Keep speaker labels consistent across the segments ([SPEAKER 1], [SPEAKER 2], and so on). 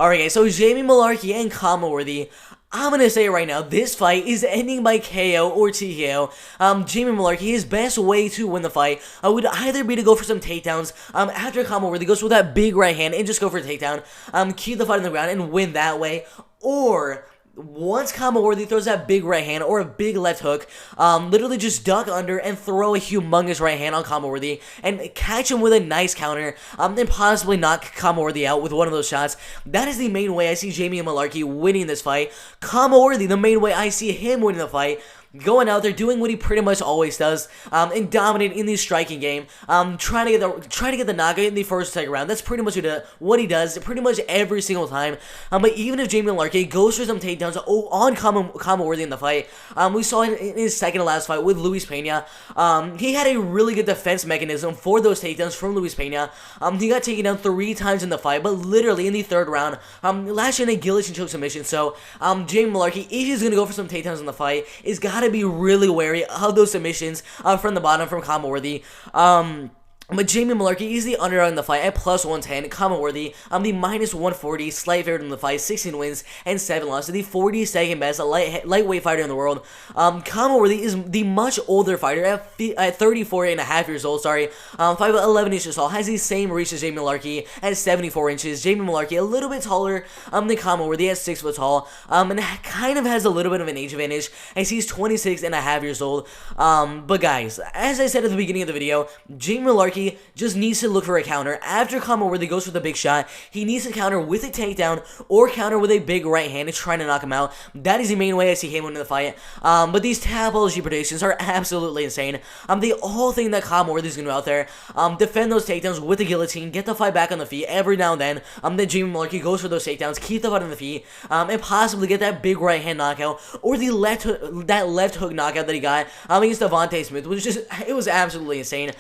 [SPEAKER 1] Alright guys, so Jamie Mullarkey and Khama, I'm gonna say it right now, this fight is ending by KO or TKO. Jamie Mullarkey, his best way to win the fight would either be to go for some takedowns after Khama goes with that big right hand and just go for a takedown, keep the fight on the ground and win that way, or once Khama throws that big right hand or a big left hook, literally just duck under and throw a humongous right hand on Khama and catch him with a nice counter, and possibly knock Khama out with one of those shots. That is the main way I see Jamie Mullarkey winning this fight. Khama, the main way I see him winning the fight, going out there, doing what he pretty much always does, and dominating in the striking game, trying to get the knockout in the first or second round. That's pretty much what he does pretty much every single time. But even if Jamie Mullarkey goes for some takedowns on Khama in the fight, we saw in his second to last fight with Luis Pena, he had a really good defense mechanism for those takedowns from Luis Pena. He got taken down 3 times in the fight, but literally in the third round, last year in a guillotine choke submission. So Jamie Mullarkey, if he's gonna go for some takedowns in the fight, is gotta be really wary of those submissions from the bottom from Khama. But Jamie Mullarkey is the underdog in the fight at plus 110. Khama, the minus 140, slight favorite in the fight, 16 wins and 7 losses, the 42nd best lightweight fighter in the world. Khama is the much older fighter at 34 and a half years old, 5'11" inches tall, has the same reach as Jamie Mullarkey at 74 inches. Jamie Mullarkey a little bit taller than Khama, at 6 foot tall, and kind of has a little bit of an age advantage as he's 26 and a half years old. But guys, as I said at the beginning of the video, Jamie Mullarkey just needs to look for a counter. After Khama goes for the big shot, he needs to counter with a takedown or counter with a big right hand to try to knock him out. That is the main way I see him winning the fight. But these Tapology predictions are absolutely insane. They all think that Khama is going to go out there, defend those takedowns with the guillotine, get the fight back on the feet every now and then. Then Jamie Mullarkey goes for those takedowns, keep the fight on the feet, and possibly get that big right hand knockout or the left hook knockout that he got against Devontae Smith, which it was absolutely insane.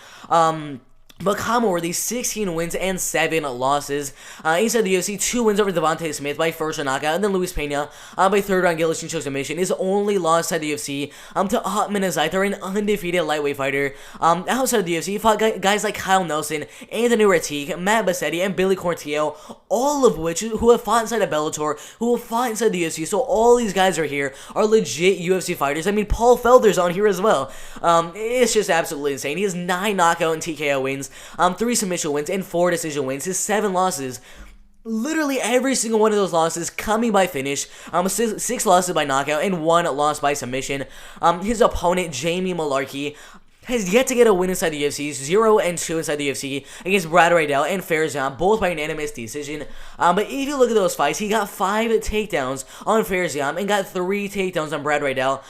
[SPEAKER 1] But Khama 16 wins and 7 losses. Inside the UFC, 2 wins over Devontae Smith by first round knockout, and then Luis Pena by third round guillotine choke submission. His only loss inside the UFC to Otman Azaitar, an undefeated lightweight fighter. Outside of the UFC, he fought guys like Kyle Nelson, Anthony Ratique, Matt Bassetti, and Billy Cortillo, all of which who have fought inside of Bellator, who have fought inside the UFC. So all these guys are here are legit UFC fighters. I mean, Paul Felder's on here as well. It's just absolutely insane. He has 9 knockout and TKO wins, 3 submission wins, and 4 decision wins. His 7 losses, literally every single one of those losses coming by finish, 6 losses by knockout, and 1 loss by submission. His opponent, Jamie Mullarkey, has yet to get a win inside the UFC, 0-2 inside the UFC against Brad Riddell and Farzam, both by unanimous decision. But if you look at those fights, he got 5 takedowns on Farzam and got 3 takedowns on Brad Riddell.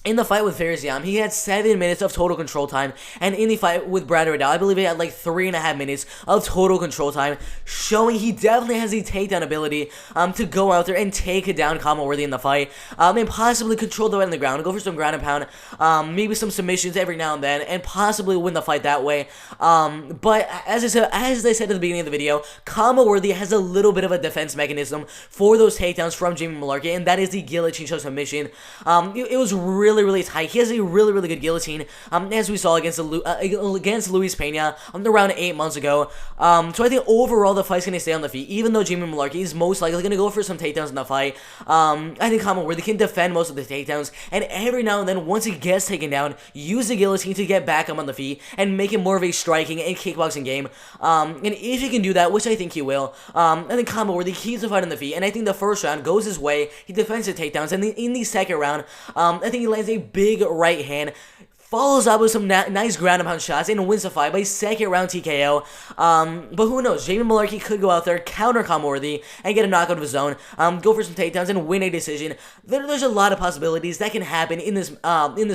[SPEAKER 1] In the fight with Farzam, he had 7 minutes of total control time, and in the fight with Brad Riddell, I believe he had like 3.5 minutes of total control time, showing he definitely has the takedown ability to go out there and take down Khama in the fight, and possibly control the fight on the ground, go for some ground and pound, maybe some submissions every now and then, and possibly win the fight that way. But as I said at the beginning of the video, Khama has a little bit of a defense mechanism for those takedowns from Jamie Mullarkey, and that is the guillotine choke submission. It was really tight. He has a really good guillotine, as we saw against Luis Pena around 8 months ago. So I think overall the fight's gonna stay on the feet, even though Jamie Mullarkey is most likely gonna go for some takedowns in the fight. I think Khama can defend most of the takedowns, and every now and then, once he gets taken down, use the guillotine to get back up on the feet and make it more of a striking and kickboxing game. And if he can do that, which I think he will, I think Khama keeps the fight on the feet, and I think the first round goes his way. He defends the takedowns, and in the second round, I think he lands a big right hand, follows up with some nice ground and pound shots, and wins the fight by second round TKO. But who knows? Jamie Mullarkey could go out there, counter Khama and get a knockout of his own, go for some takedowns and win a decision. There's a lot of possibilities that can happen in this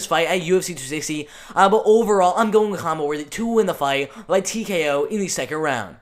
[SPEAKER 1] fight at UFC 260. But overall, I'm going with Khama to win the fight by TKO in the second round.